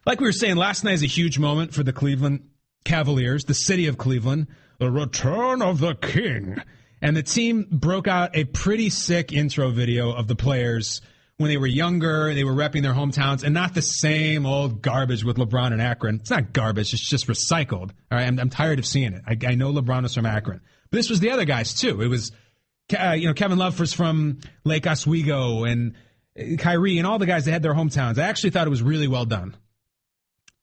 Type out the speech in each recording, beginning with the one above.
Like we were saying, last night is a huge moment for the Cleveland Cavaliers, the city of Cleveland, the return of the king. And the team broke out a pretty sick intro video of the players when they were younger. They were repping their hometowns, and not the same old garbage with LeBron and Akron. It's not garbage. It's just recycled. All right, I'm tired of seeing it. I know LeBron is from Akron. But this was the other guys, too. It was, Kevin Love was from Lake Oswego, and Kyrie and all the guys that had their hometowns. I actually thought it was really well done.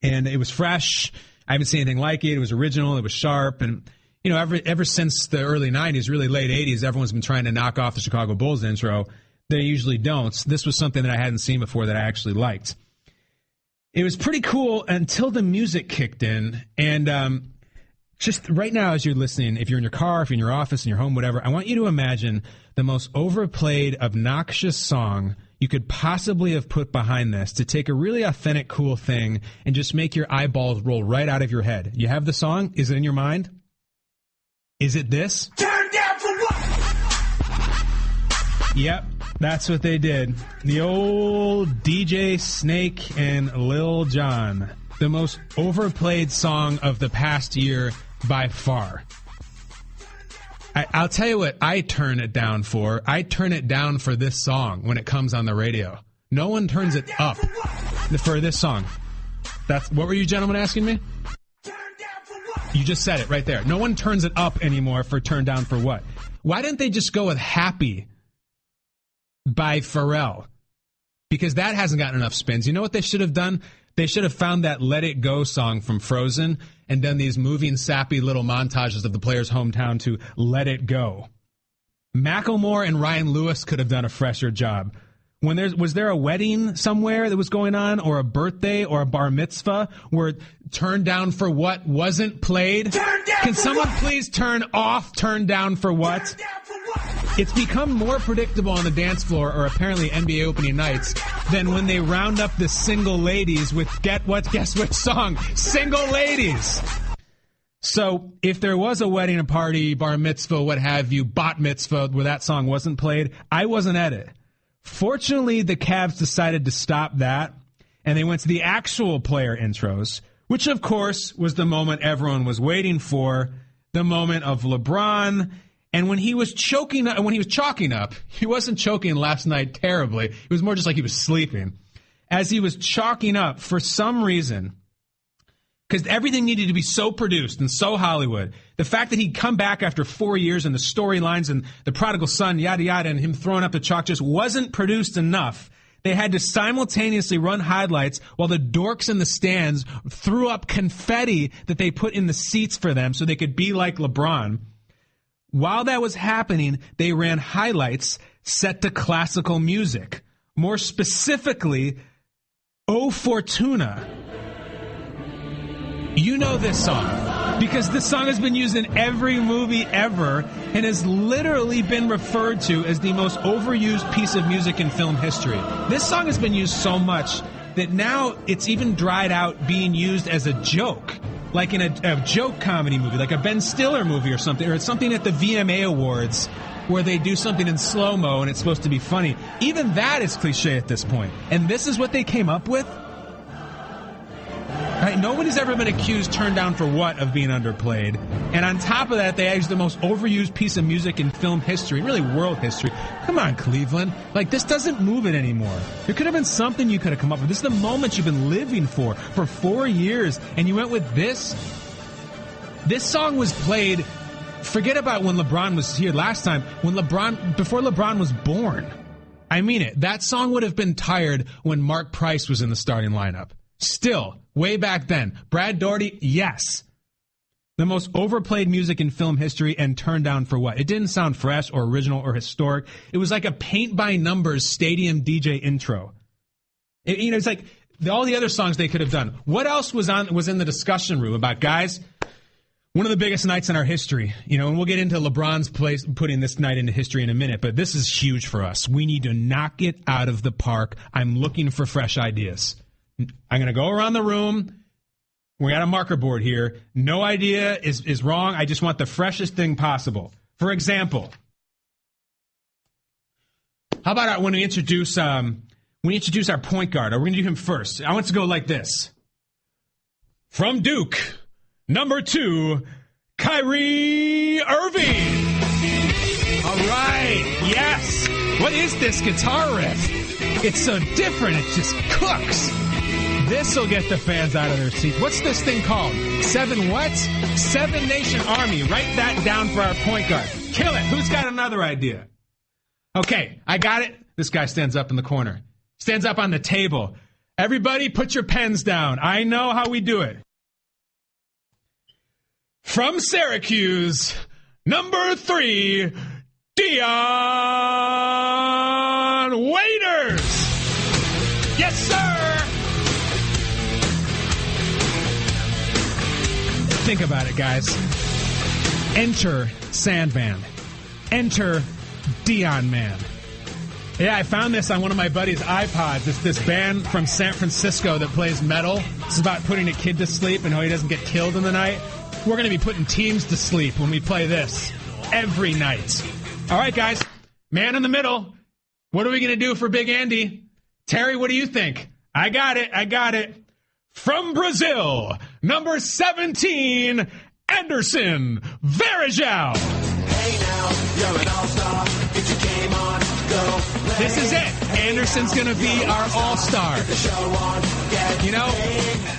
And it was fresh. I haven't seen anything like it. It was original. It was sharp. And, ever since the early 90s, really late 80s, everyone's been trying to knock off the Chicago Bulls intro. They usually don't. This was something that I hadn't seen before that I actually liked. It was pretty cool until the music kicked in. And just right now as you're listening, if you're in your car, if you're in your office, in your home, whatever, I want you to imagine the most overplayed, obnoxious song you could possibly have put behind this to take a really authentic, cool thing and just make your eyeballs roll right out of your head. You have the song? Is it in your mind? Is it this? Turn down for what? Yep, that's what they did. The old DJ Snake and Lil Jon. The most overplayed song of the past year by far. I'll tell you what I turn it down for. I turn it down for this song when it comes on the radio. No one turns it up for this song. What were you gentlemen asking me? You just said it right there. No one turns it up anymore for Turn Down for What? Why didn't they just go with Happy by Pharrell? Because that hasn't gotten enough spins. You know what they should have done? They should have found that Let It Go song from Frozen and done these moving, sappy little montages of the player's hometown to Let It Go. Macklemore and Ryan Lewis could have done a fresher job. Was there a wedding somewhere that was going on, or a birthday, or a bar mitzvah where Turn Down for What wasn't played? Can someone please turn off Turn Down for What? It's become more predictable on the dance floor, or apparently NBA opening nights, than when they round up the single ladies with guess which song? Single Ladies. So if there was a wedding, a party, bar mitzvah, what have you, bat mitzvah, where that song wasn't played, I wasn't at it. Fortunately, the Cavs decided to stop that, and they went to the actual player intros, which, of course, was the moment everyone was waiting for, the moment of LeBron. And when he was chalking up, he wasn't choking last night terribly. It was more just like he was sleeping. As he was chalking up, for some reason, because everything needed to be so produced and so Hollywood, the fact that he'd come back after 4 years and the storylines and the prodigal son, yada, yada, and him throwing up the chalk just wasn't produced enough. They had to simultaneously run highlights while the dorks in the stands threw up confetti that they put in the seats for them so they could be like LeBron. While that was happening, they ran highlights set to classical music. More specifically, O Fortuna. You know this song because this song has been used in every movie ever and has literally been referred to as the most overused piece of music in film history. This song has been used so much that now it's even dried out being used as a joke, like in a joke comedy movie, like a Ben Stiller movie or something, or it's something at the VMA Awards where they do something in slow-mo and it's supposed to be funny. Even that is cliche at this point. And this is what they came up with? Right, nobody's ever been accused, Turned Down for What, of being underplayed. And on top of that, they used the most overused piece of music in film history, really world history. Come on, Cleveland. Like, this doesn't move it anymore. There could have been something you could have come up with. This is the moment you've been living for 4 years, and you went with this? This song was played, forget about when LeBron was here last time, before LeBron was born. I mean it. That song would have been tired when Mark Price was in the starting lineup. Still, way back then. Brad Daugherty, yes. The most overplayed music in film history and Turned Down for What? It didn't sound fresh or original or historic. It was like a paint-by-numbers stadium DJ intro. It's like all the other songs they could have done. What else was in the discussion room about, guys, one of the biggest nights in our history, and we'll get into LeBron's place putting this night into history in a minute, but this is huge for us. We need to knock it out of the park. I'm looking for fresh ideas. I'm going to go around the room. We got a marker board here. No idea is wrong. I just want the freshest thing possible. For example, how about when we introduce our point guard? Are we going to do him first? I want to go like this. From Duke, number 2, Kyrie Irving. All right, yes. What is this guitar riff? It's so different, it just cooks. This'll get the fans out of their seats. What's this thing called? Seven what? Seven Nation Army. Write that down for our point guard. Kill it. Who's got another idea? Okay, I got it. This guy stands up in the corner. Stands up on the table. Everybody put your pens down. I know how we do it. From Syracuse, number 3, Dion Waiters. Yes, sir. Think about it, guys. Enter Sandman. Enter Dion Man. Yeah, I found this on one of my buddy's iPods. It's this band from San Francisco that plays metal. It's about putting a kid to sleep and how he doesn't get killed in the night. We're going to be putting teams to sleep when we play this every night. All right, guys. Man in the middle. What are we going to do for Big Andy? Terry, what do you think? I got it. From Brazil, number 17, Anderson Varejao. Hey now, you're an all-star. Get your game on, go. This is it. Anderson's going to be our all-star. You know,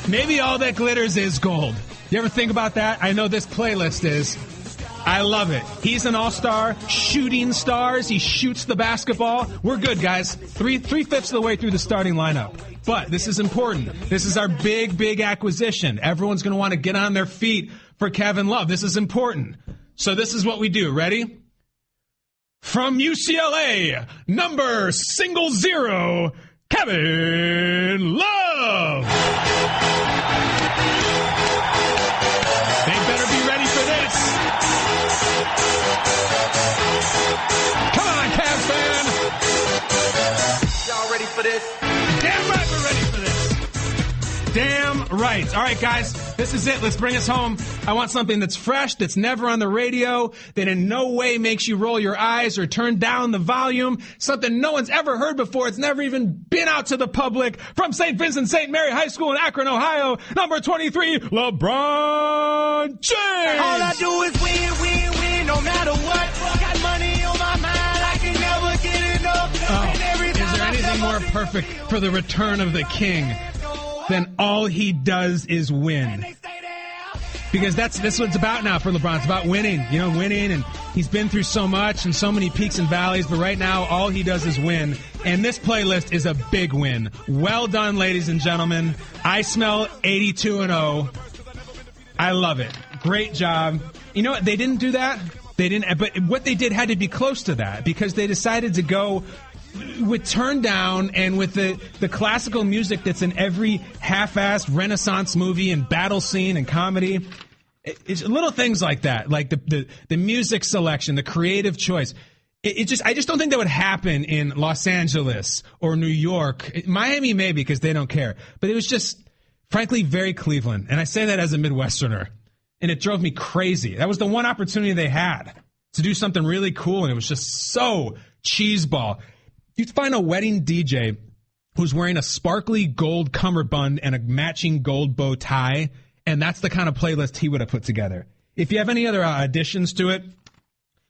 maybe all that glitters is gold. You ever think about that? I know this playlist is. I love it. He's an all-star, shooting stars. He shoots the basketball. We're good, guys. Three-fifths of the way through the starting lineup. But this is important. This is our big acquisition. Everyone's going to want to get on their feet for Kevin Love. This is important. So this is what we do. Ready? From UCLA, number 0, Kevin Love. They better be ready for this. Come on, Cavs fan. Y'all ready for this? Damn right we're ready for this. Damn right. All right, guys, this is it. Let's bring us home. I want something that's fresh, that's never on the radio, that in no way makes you roll your eyes or turn down the volume, something no one's ever heard before. It's never even been out to the public. From St. Vincent St. Mary High School in Akron, Ohio, number 23, LeBron James. All I do is win, no matter what. Got money on my mind, I can never get enough. Is there anything more perfect for the return of the king than all he does is win? Because that's what it's about now for LeBron. It's about winning, winning. And he's been through so much and so many peaks and valleys. But right now, all he does is win. And this playlist is a big win. Well done, ladies and gentlemen. I smell 82-0. I love it. Great job. You know what? They didn't do that. But what they did had to be close to that because they decided to go with Turn Down and with the classical music that's in every half-assed Renaissance movie and battle scene and comedy. It's little things like that, like the music selection, the creative choice. I just don't think that would happen in Los Angeles or New York. Miami maybe because they don't care. But it was just, frankly, very Cleveland. And I say that as a Midwesterner. And it drove me crazy. That was the one opportunity they had to do something really cool, and it was just so cheeseball. You'd find a wedding DJ who's wearing a sparkly gold cummerbund and a matching gold bow tie, and that's the kind of playlist he would have put together. If you have any other additions to it,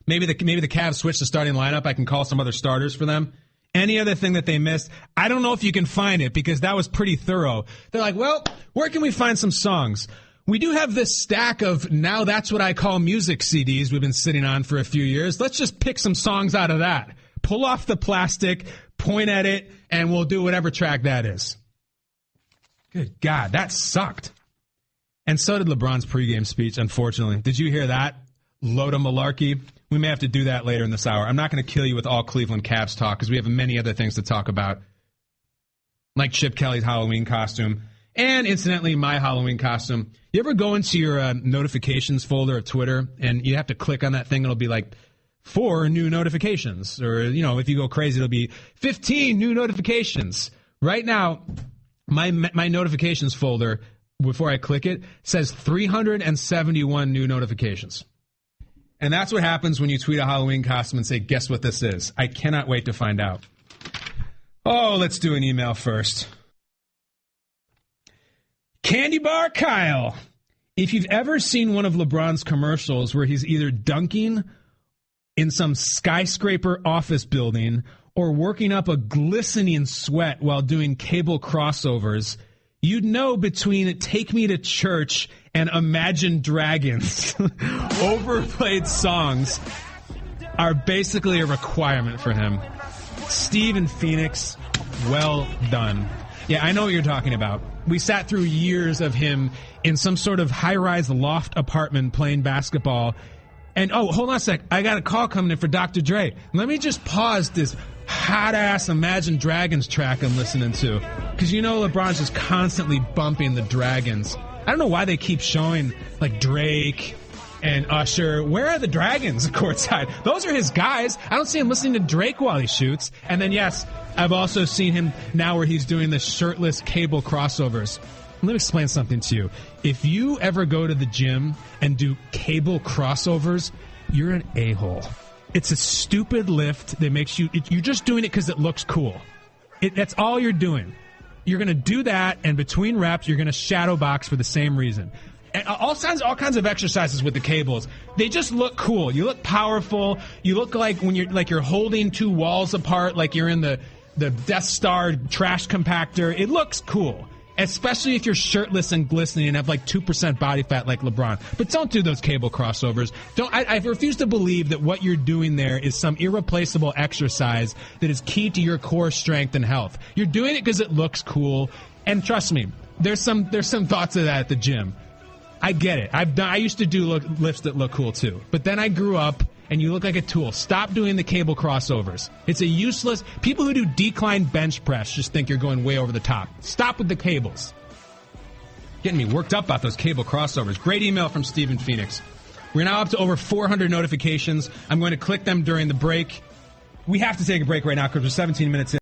maybe the Cavs switch the starting lineup. I can call some other starters for them. Any other thing that they missed, I don't know if you can find it because that was pretty thorough. They're like, well, where can we find some songs? We do have this stack of Now That's What I Call Music CDs we've been sitting on for a few years. Let's just pick some songs out of that. Pull off the plastic, point at it, and we'll do whatever track that is. Good God, that sucked. And so did LeBron's pregame speech, unfortunately. Did you hear that? Load of malarkey. We may have to do that later in this hour. I'm not going to kill you with all Cleveland Cavs talk because we have many other things to talk about, like Chip Kelly's Halloween costume. And incidentally, my Halloween costume. You ever go into your notifications folder of Twitter and you have to click on that thing? It'll be like 4 new notifications. Or, if you go crazy, it'll be 15 new notifications. Right now, my notifications folder, before I click it, says 371 new notifications. And that's what happens when you tweet a Halloween costume and say, guess what this is? I cannot wait to find out. Oh, let's do an email first. Candy Bar Kyle. If you've ever seen one of LeBron's commercials where he's either dunking in some skyscraper office building or working up a glistening sweat while doing cable crossovers, you'd know between Take Me to Church and Imagine Dragons, overplayed songs are basically a requirement for him. Steve in Phoenix, well done. Yeah, I know what you're talking about. We sat through years of him in some sort of high-rise loft apartment playing basketball. And, oh, hold on a sec. I got a call coming in for Dr. Dre. Let me just pause this hot-ass Imagine Dragons track I'm listening to. Because you know LeBron's just constantly bumping the Dragons. I don't know why they keep showing, like, Drake and Usher. Where are the Dragons courtside? Those are his guys. I don't see him listening to Drake while he shoots. And then, yes, I've also seen him now where he's doing the shirtless cable crossovers. Let me explain something to you. If you ever go to the gym and do cable crossovers, you're an a-hole. It's a stupid lift that makes you... you're just doing it because it looks cool. That's all you're doing. You're going to do that, and between reps, you're going to shadow box for the same reason. And all kinds of exercises with the cables. They just look cool. You look powerful. You look like when you're holding two walls apart, like you're in the Death Star trash compactor. It looks cool. Especially if you're shirtless and glistening and have like 2% body fat like LeBron. But don't do those cable crossovers. I refuse to believe that what you're doing there is some irreplaceable exercise that is key to your core strength and health. You're doing it because it looks cool. And trust me, there's some thoughts of that at the gym. I get it. I used to do lifts that look cool too. But then I grew up and you look like a tool. Stop doing the cable crossovers. It's a useless... People who do decline bench press just think you're going way over the top. Stop with the cables. Getting me worked up about those cable crossovers. Great email from Steve in Phoenix. We're now up to over 400 notifications. I'm going to click them during the break. We have to take a break right now because we're 17 minutes in.